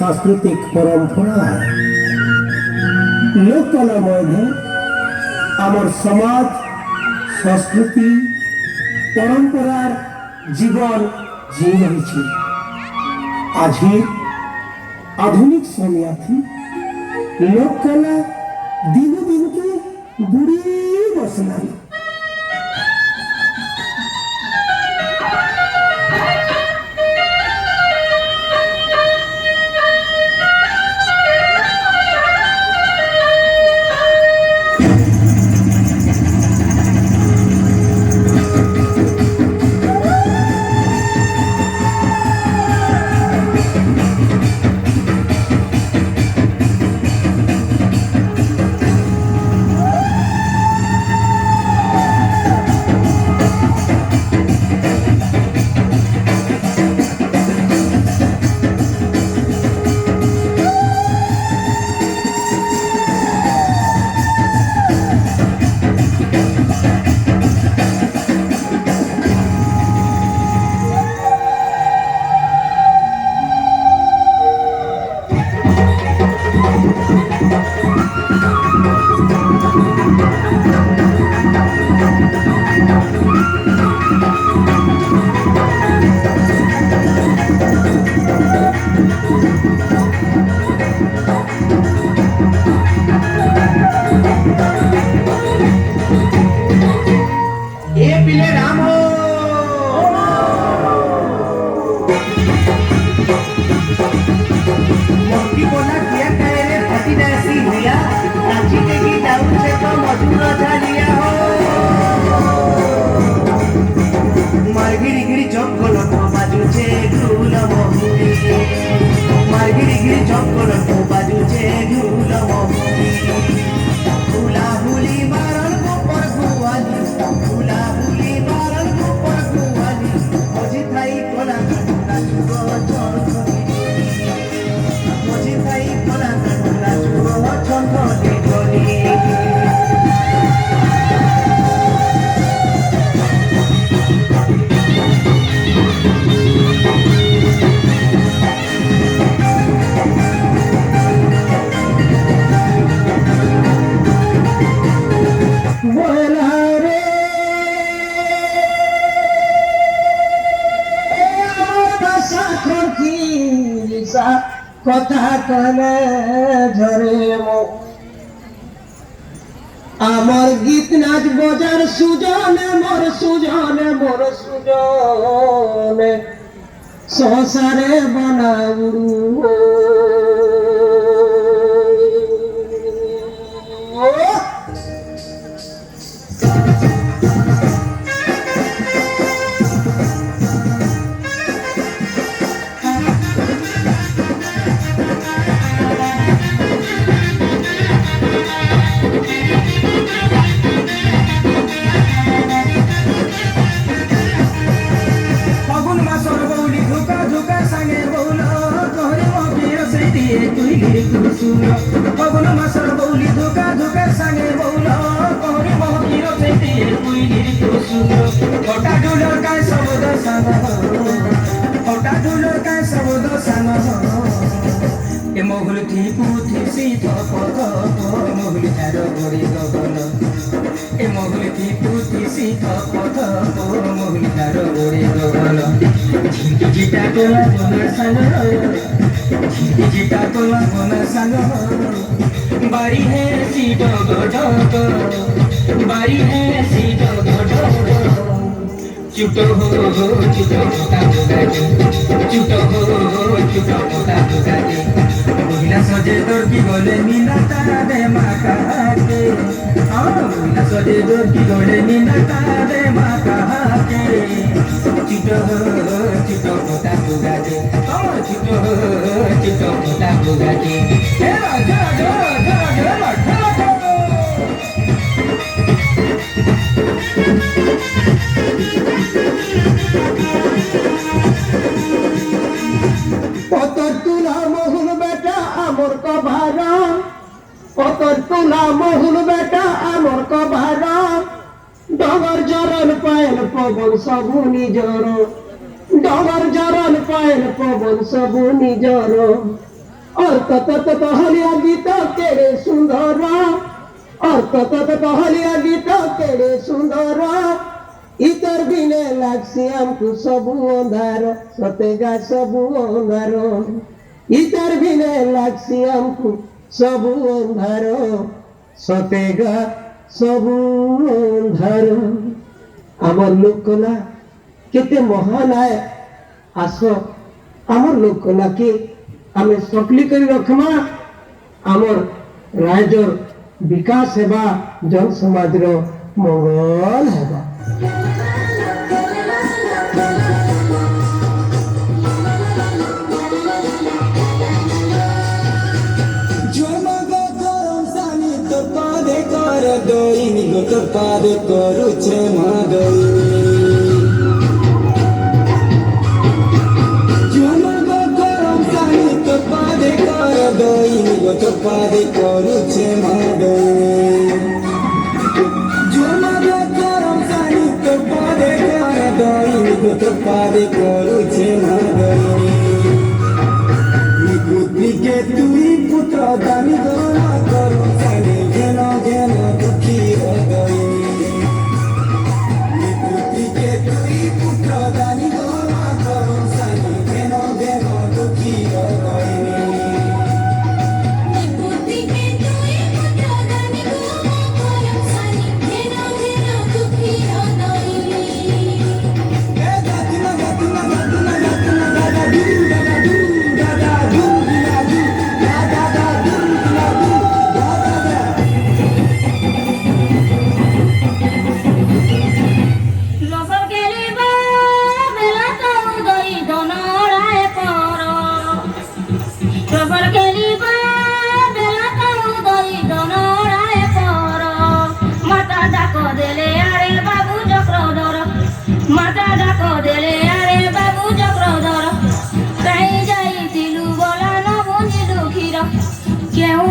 सांस्कृतिक परंपरा लोककला मध्य आमर समाज संस्कृति परंपरार जीवन जी रही आज आधुनिक समय लोककला दिन दिन के बुढ़ी बसलानी কথা কানে ঝরে আমার গীত নাচ বজার সুজনে মোর সুজনে সংসারে বানাউড়ু Paguna masar bauli duka duka sange baula kohri mohiro cheti kuilir kusuro hota dulor kai saboda sana hota dulor kai saboda sana e mohul thi puthi sita pada mohul charo gori gogolo e mohul thi puthi sita pada mohul charo gori gogolo jita kola bonar sana जिता Cola कोना सालो बारी है सीटो गोटो बारी है सीटो गोटो चुटो हो चुटो मोटा दुगाजे चुटो हो चुटो मोटा दुगाजे महिला सजे तोर की गले नीला तारा दे माका के महिला सजे तोर की गले नीला तारा दे माका के चुटो मोटा दुगाजे चुटो मोटा दुगाजे हे राजा पतर तुला मोहन बेटा आमर कभारा पतर तुला मोहन बेटा आमर कभारा डगर जरन पायल पवन सबु निजर डगर जरन पायल पवन सबु निजर অর্ক হলিয়া গীত কেড়ে সুন্দর অর্ক হলিয়া গীত কেড়ে সুন্দর ইতর দিনে লাগছি আমକୁ ସବୁ ଅନ୍ଧାର ସତେଗା ସବୁ ଅନ୍ଧାର ইতর দিনে লাগছি আমକୁ ସବୁ ଅନ୍ଧାର ସତେଗା ସବୁ ଅନ୍ଧାର আমার লোককলা কেতে মহান আয় আস আমার লোককলাকে আমি সকলি করে রখমা আমার রাজ্যর বিকাশ হেবা জন সমাজর মঙ্গল হেবা দৈনিক তোর পাদে করুছে মা দই গরম পানি তোর পাদে কর দৈনিক তোর পাদে করুছে মা দই গরম পানি তোর পাদে কর দৈনিক তোর পাদে করুছে মা দই পুত্রিকে তুই পুত্র দানি দোলা করু সানি ঘেন ঘেন দুঃখী হৃদয় পুত্রিকে তুই পুত্র দানি দোলা করু সানি ঘেন ঘেন দুঃখী হৃদয় মাতা ডাক দেলে আরে বাবু চক্রধর তাই যাইতিলু বলা ন বুঝিলু ক্ষীর কেউ